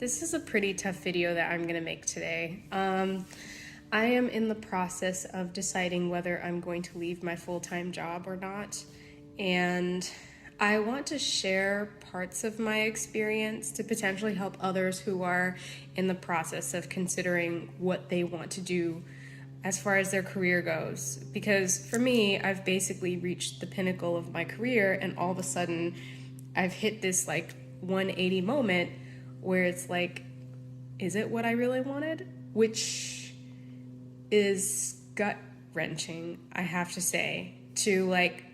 This is a pretty tough video that I'm gonna make today. I am in the process of deciding whether I'm going to leave my full-time job or not. And I want to share parts of my experience to potentially help others who are in the process of considering what they want to do as far as their career goes. Because for me, I've basically reached the pinnacle of my career, and all of a sudden I've hit this like 180 moment where it's like, is it what I really wanted? Which is gut-wrenching, I have to say, to like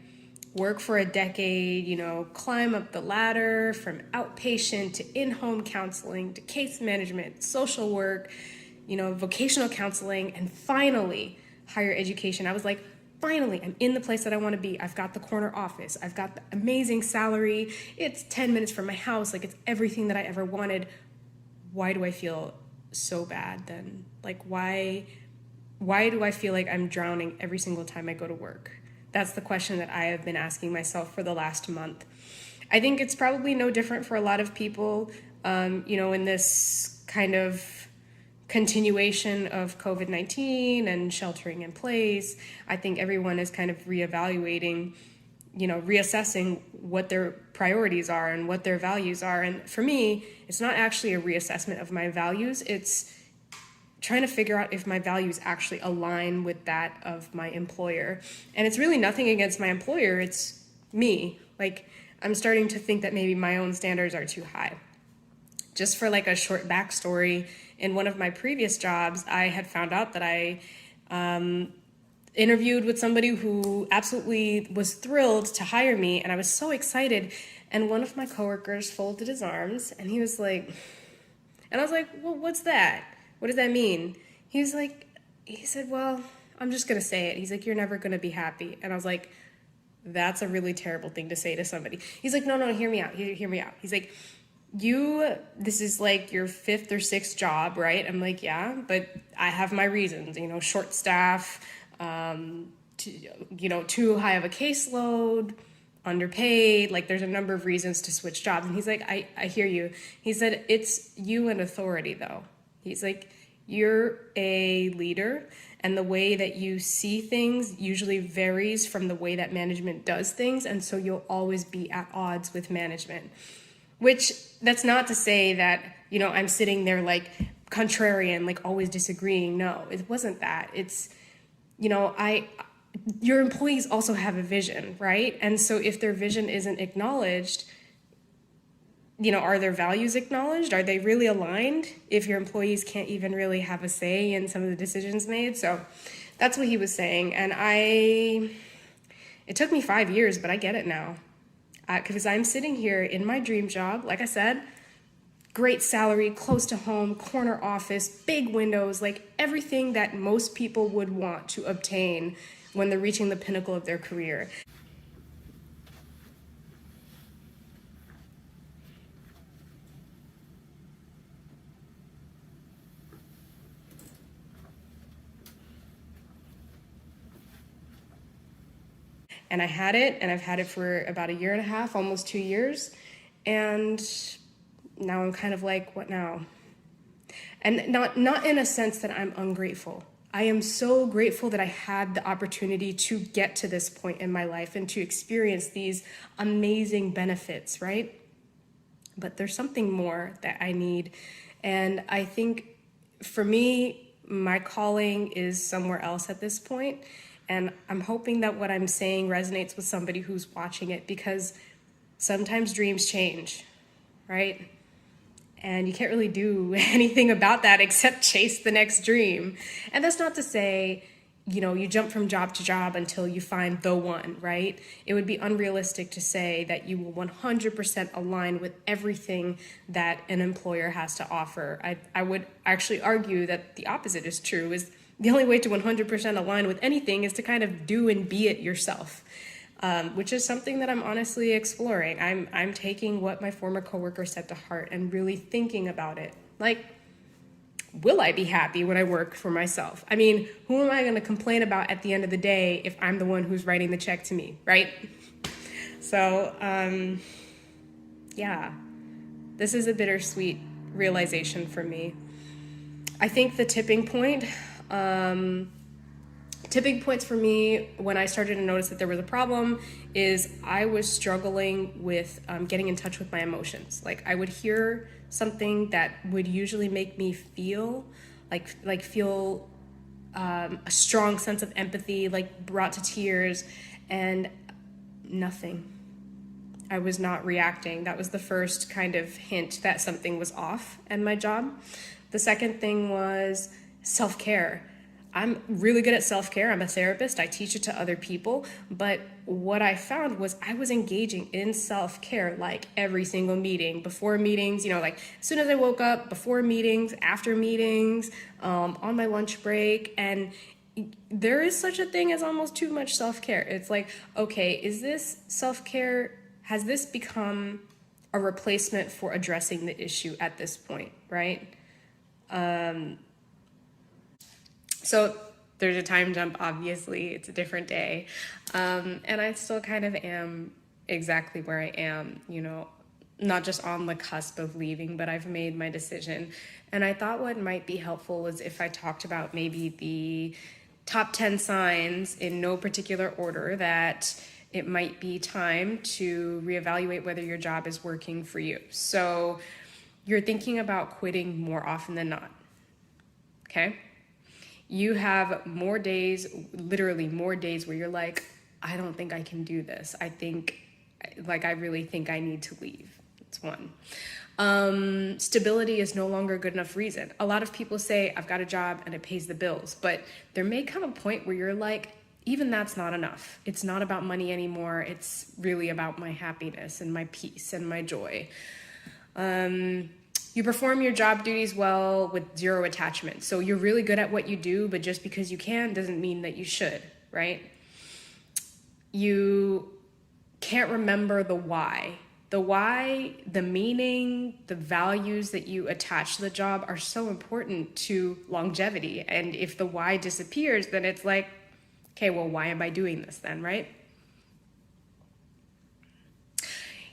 work for a decade, climb up the ladder from outpatient to in-home counseling to case management, social work, vocational counseling, and finally higher education. I was like, finally, I'm in the place that I want to be. I've got the corner office. I've got the amazing salary. It's 10 minutes from my house. Like, it's everything that I ever wanted. Why do I feel so bad then? Like, why do I feel like I'm drowning every single time I go to work? That's the question that I have been asking myself for the last month. I think it's probably no different for a lot of people, in this kind of continuation of COVID-19 and sheltering in place. I think everyone is kind of reevaluating, reassessing what their priorities are and what their values are. And for me, it's not actually a reassessment of my values. It's trying to figure out if my values actually align with that of my employer. And it's really nothing against my employer, it's me. Like, I'm starting to think that maybe my own standards are too high. Just for like a short backstory, in one of my previous jobs, I had found out that I interviewed with somebody who absolutely was thrilled to hire me, and I was so excited. And one of my coworkers folded his arms, and he was like, and I was like, well, what's that? What does that mean? He said, well, I'm just gonna say it. He's like, you're never gonna be happy. And I was like, that's a really terrible thing to say to somebody. He's like, no, hear me out. Hear me out. He's like, this is like your 5th or 6th job, right? I'm like, yeah, but I have my reasons, short staff, too high of a caseload, underpaid, like there's a number of reasons to switch jobs. And he's like, I hear you. He said, it's you and authority though. He's like, you're a leader, and the way that you see things usually varies from the way that management does things, and so you'll always be at odds with management. Which, that's not to say that, I'm sitting there like contrarian, like always disagreeing. No, it wasn't that. It's, your employees also have a vision, right? And so if their vision isn't acknowledged, are their values acknowledged? Are they really aligned if your employees can't even really have a say in some of the decisions made? So that's what he was saying. And it took me 5 years, but I get it now. Because I'm sitting here in my dream job, like I said, great salary, close to home, corner office, big windows, like everything that most people would want to obtain when they're reaching the pinnacle of their career. And I had it, and I've had it for about 1.5 years, almost 2 years. And now I'm kind of like, what now? And not in a sense that I'm ungrateful. I am so grateful that I had the opportunity to get to this point in my life and to experience these amazing benefits, right? But there's something more that I need. And I think for me, my calling is somewhere else at this point. And I'm hoping that what I'm saying resonates with somebody who's watching it, because sometimes dreams change, right? And you can't really do anything about that except chase the next dream. And that's not to say, you jump from job to job until you find the one, right? It would be unrealistic to say that you will 100% align with everything that an employer has to offer. I would actually argue that the opposite is true, is the only way to 100% align with anything is to kind of do and be it yourself, which is something that I'm honestly exploring. I'm taking what my former coworker said to heart and really thinking about it. Like, will I be happy when I work for myself? I mean, who am I going to complain about at the end of the day if I'm the one who's writing the check to me, right? So, yeah, this is a bittersweet realization for me. I think the tipping points for me when I started to notice that there was a problem is I was struggling with getting in touch with my emotions. Like I would hear something that would usually make me feel feel a strong sense of empathy, like brought to tears, and nothing. I was not reacting. That was the first kind of hint that something was off in my job. The second thing was self-care. I'm really good at self-care. I'm a therapist. I teach it to other people. But what I found was I was engaging in self-care like every single meeting, before meetings, like as soon as I woke up, before meetings, after meetings, on my lunch break. And there is such a thing as almost too much self-care. It's like, okay, is this self-care, has this become a replacement for addressing the issue at this point, right? So there's a time jump, obviously, it's a different day. And I still kind of am exactly where I am, not just on the cusp of leaving, but I've made my decision. And I thought what might be helpful is if I talked about maybe the top 10 signs in no particular order that it might be time to reevaluate whether your job is working for you. So you're thinking about quitting more often than not, okay? You have more days, literally more days where you're like, I don't think I can do this. I really think I need to leave. That's one. Stability is no longer a good enough reason. A lot of people say, I've got a job and it pays the bills, but there may come a point where you're like, even that's not enough. It's not about money anymore. It's really about my happiness and my peace and my joy. You perform your job duties well with zero attachment. So you're really good at what you do, but just because you can doesn't mean that you should, right? You can't remember the why. The why, the meaning, the values that you attach to the job are so important to longevity. And if the why disappears, then it's like, okay, well, why am I doing this then, right?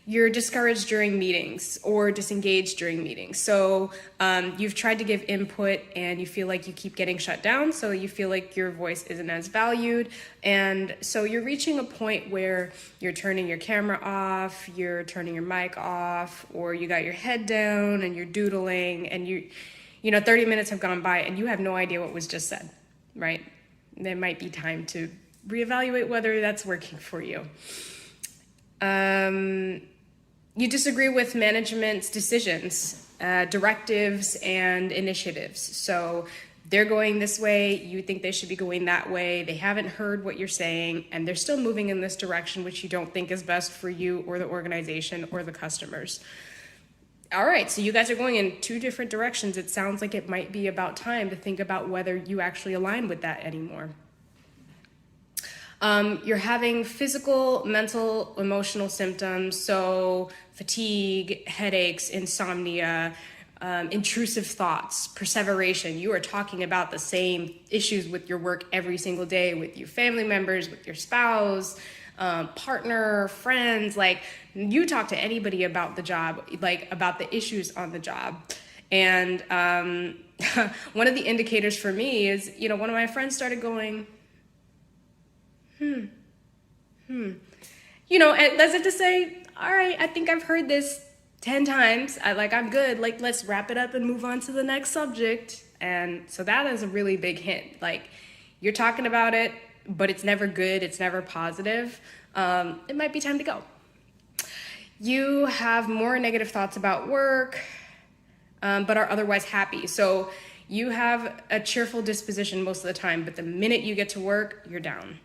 You're discouraged during meetings or disengaged during meetings. So you've tried to give input and you feel like you keep getting shut down. So you feel like your voice isn't as valued. And so you're reaching a point where you're turning your camera off, you're turning your mic off, or you got your head down and you're doodling and 30 minutes have gone by and you have no idea what was just said, right? There might be time to reevaluate whether that's working for you. You disagree with management's decisions, directives, and initiatives. So they're going this way, you think they should be going that way, they haven't heard what you're saying, and they're still moving in this direction, which you don't think is best for you or the organization or the customers. All right, so you guys are going in two different directions. It sounds like it might be about time to think about whether you actually align with that anymore. You're having physical, mental, emotional symptoms, so fatigue, headaches, insomnia, intrusive thoughts, perseveration. You are talking about the same issues with your work every single day with your family members, with your spouse, partner, friends. Like, you talk to anybody about the job, like about the issues on the job. And one of the indicators for me is, one of my friends started going, and that's it to say, all right, I think I've heard this 10 times. I'm good. Like, let's wrap it up and move on to the next subject. And so that is a really big hint. Like, you're talking about it, but it's never good. It's never positive. It might be time to go. You have more negative thoughts about work, but are otherwise happy. So you have a cheerful disposition most of the time, but the minute you get to work, you're down.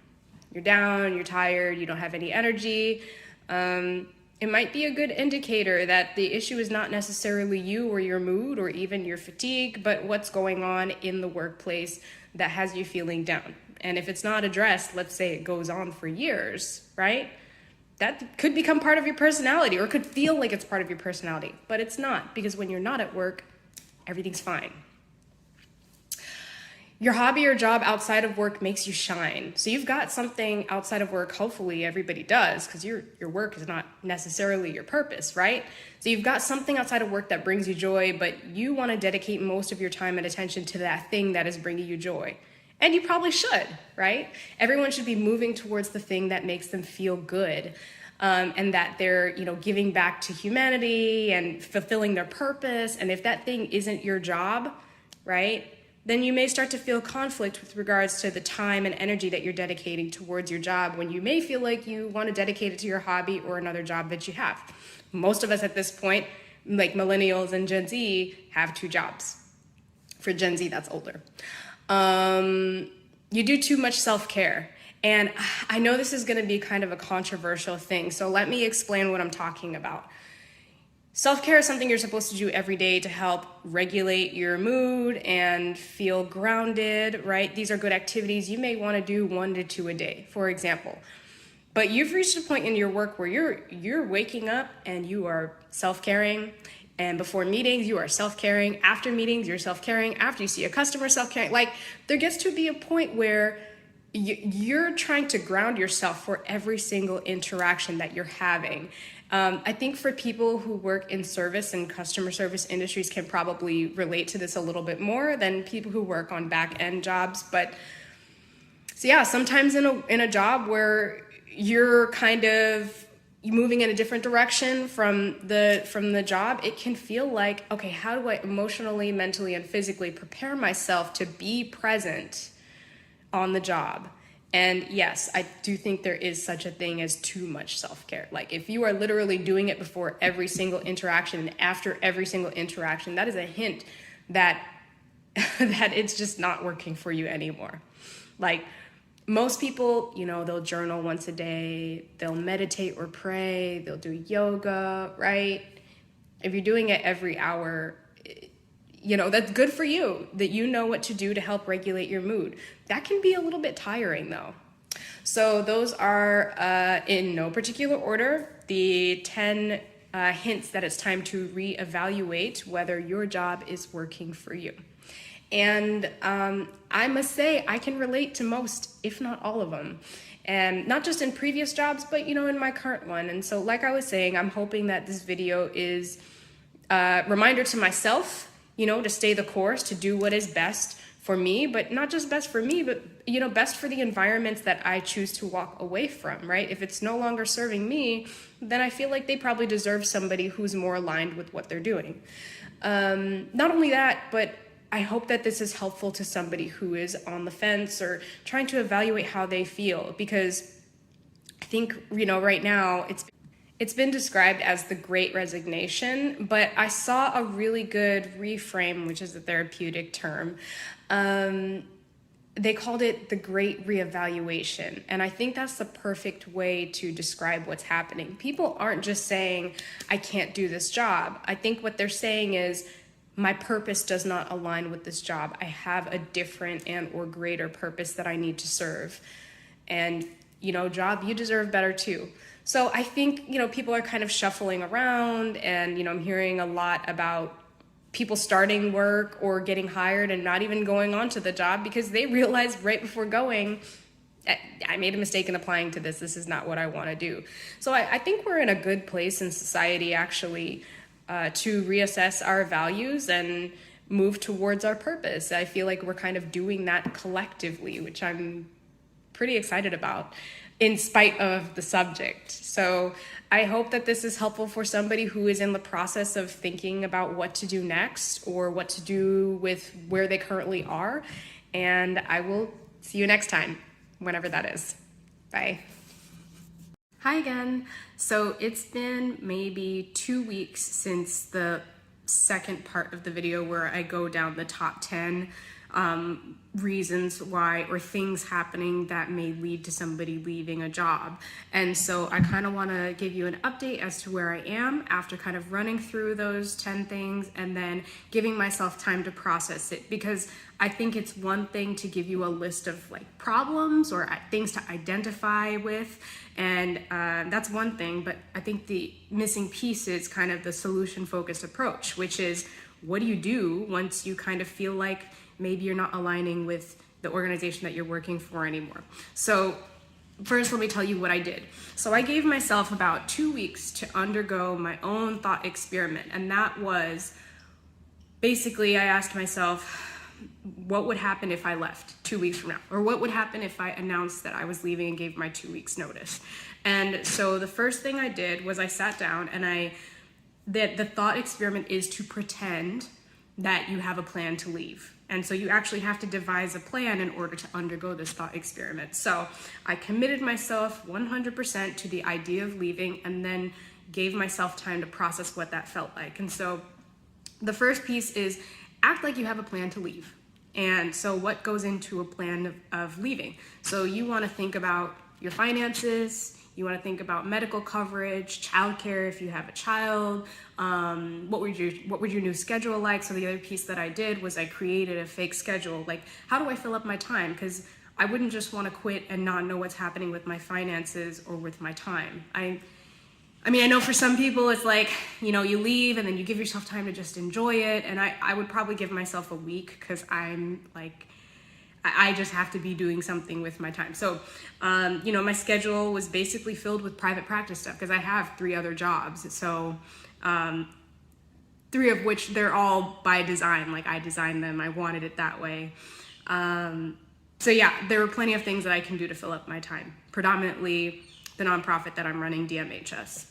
You're down, you're tired, you don't have any energy. It might be a good indicator that the issue is not necessarily you or your mood or even your fatigue, but what's going on in the workplace that has you feeling down. And if it's not addressed, let's say it goes on for years, right? That could become part of your personality or could feel like it's part of your personality, but it's not, because when you're not at work, everything's fine. your hobby or job outside of work makes you shine. So you've got something outside of work, hopefully everybody does, because your work is not necessarily your purpose, right? So you've got something outside of work that brings you joy, but you want to dedicate most of your time and attention to that thing that is bringing you joy. And you probably should, right? Everyone should be moving towards the thing that makes them feel good. And that they're, giving back to humanity and fulfilling their purpose. And if that thing isn't your job, right, then you may start to feel conflict with regards to the time and energy that you're dedicating towards your job, when you may feel like you want to dedicate it to your hobby or another job that you have. Most of us at this point, like millennials and Gen Z, have 2 jobs. For Gen Z, that's older. You do too much self-care. And I know this is going to be kind of a controversial thing, so let me explain what I'm talking about. Self-care is something you're supposed to do every day to help regulate your mood and feel grounded, right? These are good activities you may want to do 1 to 2 a day, for example. But you've reached a point in your work where you're waking up and you are self-caring, and before meetings you are self-caring, after meetings you're self-caring, after you see a customer self-caring. Like, there gets to be a point where you're trying to ground yourself for every single interaction that you're having. I think for people who work in service and customer service industries can probably relate to this a little bit more than people who work on back end jobs. But so yeah, sometimes in a job where you're kind of moving in a different direction from the job, it can feel like, okay, how do I emotionally, mentally, and physically prepare myself to be present on the job? And yes, I do think there is such a thing as too much self-care. Like, if you are literally doing it before every single interaction and after every single interaction, that is a hint that that it's just not working for you anymore. Like, most people, they'll journal once a day, they'll meditate or pray, they'll do yoga, right? If you're doing it every hour, that's good for you, that you know what to do to help regulate your mood. That can be a little bit tiring though. So those are, in no particular order, the 10 hints that it's time to reevaluate whether your job is working for you. And I must say, I can relate to most, if not all of them. And not just in previous jobs, but, in my current one. And so, like I was saying, I'm hoping that this video is a reminder to myself, to stay the course, to do what is best for me, but not just best for me, but, best for the environments that I choose to walk away from, right? If it's no longer serving me, then I feel like they probably deserve somebody who's more aligned with what they're doing. Not only that, but I hope that this is helpful to somebody who is on the fence or trying to evaluate how they feel, because I think, right now it's been described as the Great Resignation, but I saw a really good reframe, which is a therapeutic term. They called it the Great Reevaluation. And I think that's the perfect way to describe what's happening. People aren't just saying, I can't do this job. I think what they're saying is, my purpose does not align with this job. I have a different and or greater purpose that I need to serve. And, job, you deserve better too. So I think, people are kind of shuffling around, and, I'm hearing a lot about people starting work or getting hired and not even going on to the job because they realized right before going, I made a mistake in applying to this. This is not what I want to do. So I think we're in a good place in society, actually, to reassess our values and move towards our purpose. I feel like we're kind of doing that collectively, which I'm pretty excited about, in spite of the subject. So I hope that this is helpful for somebody who is in the process of thinking about what to do next or what to do with where they currently are. And I will see you next time, whenever that is. Bye. Hi again. So it's been maybe 2 weeks since the second part of the video where I go down the top 10 reasons why, or things happening that may lead to somebody leaving a job. And so I kind of want to give you an update as to where I am after kind of running through those 10 things and then giving myself time to process it, because I think it's one thing to give you a list of like problems or things to identify with, and that's one thing, but I think the missing piece is kind of the solution focused approach, which is, what do you do once you kind of feel like maybe you're not aligning with the organization that you're working for anymore? So first, let me tell you what I did. So I gave myself about 2 weeks to undergo my own thought experiment. And that was basically, I asked myself, what would happen if I left 2 weeks from now? Or what would happen if I announced that I was leaving and gave my 2 weeks notice? And so the first thing I did was I sat down and the thought experiment is to pretend that you have a plan to leave. And so you actually have to devise a plan in order to undergo this thought experiment. So I committed myself 100% to the idea of leaving and then gave myself time to process what that felt like. And so the first piece is act like you have a plan to leave. And so what goes into a plan of leaving? So you want to think about your finances. You want to think about medical coverage, childcare if you have a child. What would your new schedule like? So the other piece that I did was I created a fake schedule. Like, how do I fill up my time? Because I wouldn't just want to quit and not know what's happening with my finances or with my time. I mean, I know for some people it's like, you know, you leave and then you give yourself time to just enjoy it. And I would probably give myself a week because I'm like, I just have to be doing something with my time. So, you know, my schedule was basically filled with private practice stuff because I have 3 other jobs. So 3 of which they're all by design. Like I designed them. I wanted it that way. So yeah, there were plenty of things that I can do to fill up my time. Predominantly the nonprofit that I'm running, DMHS.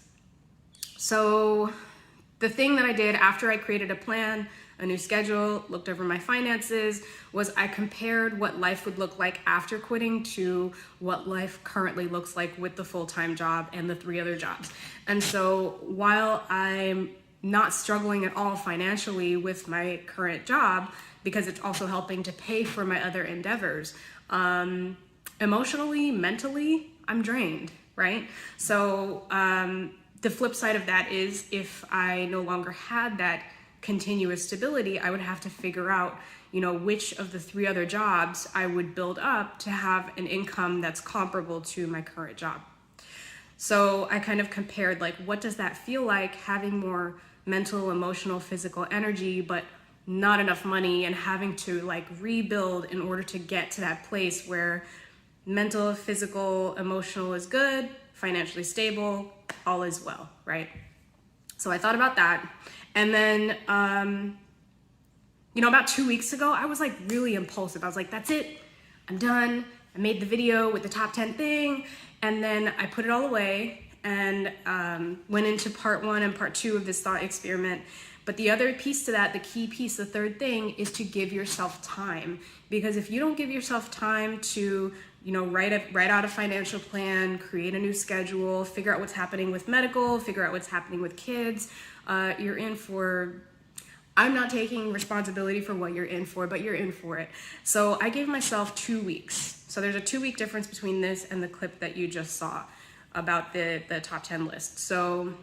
So the thing that I did after I created a plan, a new schedule, looked over my finances, was I compared what life would look like after quitting to what life currently looks like with the full-time job and the 3 other jobs. And so while I'm not struggling at all financially with my current job, because it's also helping to pay for my other endeavors, emotionally, mentally, I'm drained, right? So the flip side of that is if I no longer had that continuous stability, I would have to figure out, you know, which of the 3 other jobs I would build up to have an income that's comparable to my current job. So I kind of compared, like, what does that feel like having more mental, emotional, physical energy, but not enough money and having to like rebuild in order to get to that place where mental, physical, emotional is good, financially stable, all is well, right? So I thought about that. And then, you know, about 2 weeks ago, I was like really impulsive. I was like, that's it, I'm done. I made the video with the top 10 thing. And then I put it all away and went into part 1 and part 2 of this thought experiment. But the other piece to that, the key piece, the third thing, is to give yourself time. Because if you don't give yourself time to, you know, write out a financial plan, create a new schedule, figure out what's happening with medical, figure out what's happening with kids, you're in for, I'm not taking responsibility for what you're in for, but you're in for it. So I gave myself 2 weeks. So there's a 2-week difference between this and the clip that you just saw about the top 10 list. So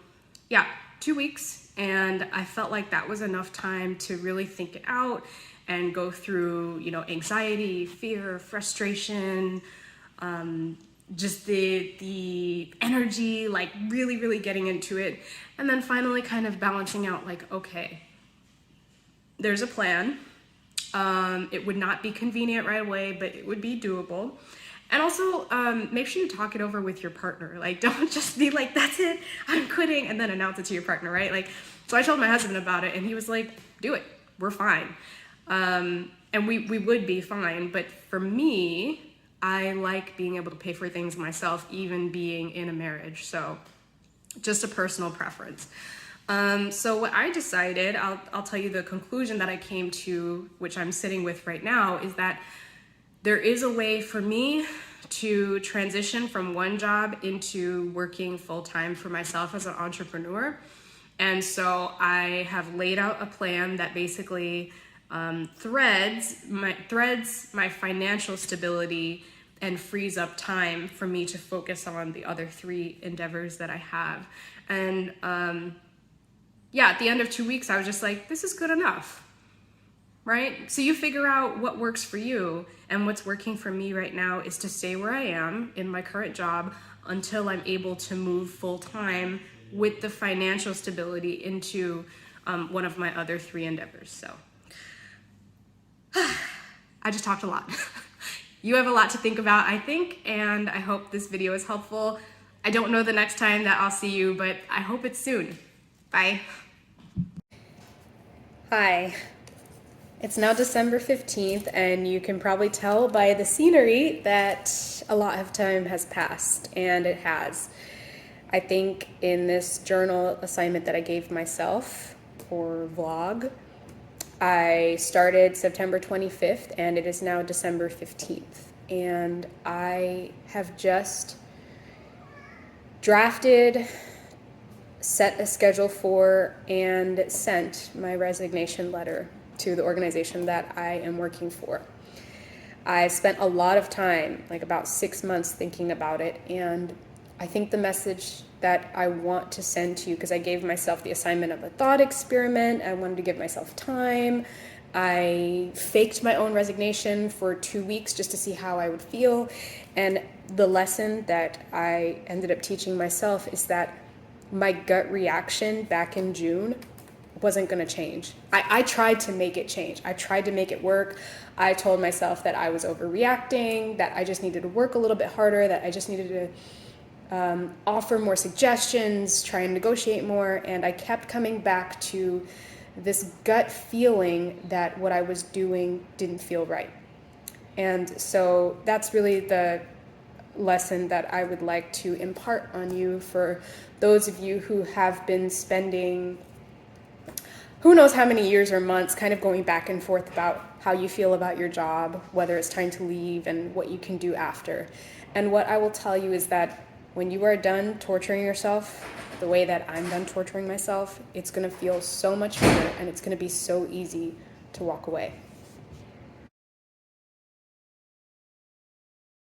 yeah, 2 weeks. And I felt like that was enough time to really think it out and go through, you know, anxiety, fear, frustration, just the energy, like really, really getting into it. And then finally kind of balancing out like, okay, there's a plan. It would not be convenient right away, but it would be doable. And also, make sure you talk it over with your partner. Like, don't just be like, that's it, I'm quitting, and then announce it to your partner, right? Like, so I told my husband about it, and he was like, do it, we're fine. And we would be fine, but for me, I like being able to pay for things myself, even being in a marriage. So just a personal preference. So what I decided, I'll tell you the conclusion that I came to, which I'm sitting with right now, is that there is a way for me to transition from one job into working full-time for myself as an entrepreneur. And so I have laid out a plan that basically threads my financial stability and frees up time for me to focus on the other 3 endeavors that I have. And yeah, at the end of 2 weeks, I was just like, this is good enough. Right? So you figure out what works for you, and what's working for me right now is to stay where I am in my current job until I'm able to move full time with the financial stability into one of my other 3 endeavors. So I just talked a lot. You have a lot to think about, I think, and I hope this video is helpful. I don't know the next time that I'll see you, but I hope it's soon. Bye. Hi. It's now December 15th, and you can probably tell by the scenery that a lot of time has passed, and it has. I think in this journal assignment that I gave myself, or vlog, I started September 25th, and it is now December 15th. And I have just drafted, set a schedule for, and sent my resignation letter to the organization that I am working for. I spent a lot of time, like about 6 months, thinking about it, and I think the message that I want to send to you, because I gave myself the assignment of a thought experiment, I wanted to give myself time. I faked my own resignation for 2 weeks just to see how I would feel, and the lesson that I ended up teaching myself is that my gut reaction back in June wasn't going to change. I tried to make it change. I tried to make it work. I told myself that I was overreacting, that I just needed to work a little bit harder, that I just needed to offer more suggestions, try and negotiate more, and I kept coming back to this gut feeling that what I was doing didn't feel right. And so that's really the lesson that I would like to impart on you for those of you who have been spending who knows how many years or months kind of going back and forth about how you feel about your job, whether it's time to leave, and what you can do after. And what I will tell you is that when you are done torturing yourself the way that I'm done torturing myself, it's going to feel so much better, and it's going to be so easy to walk away.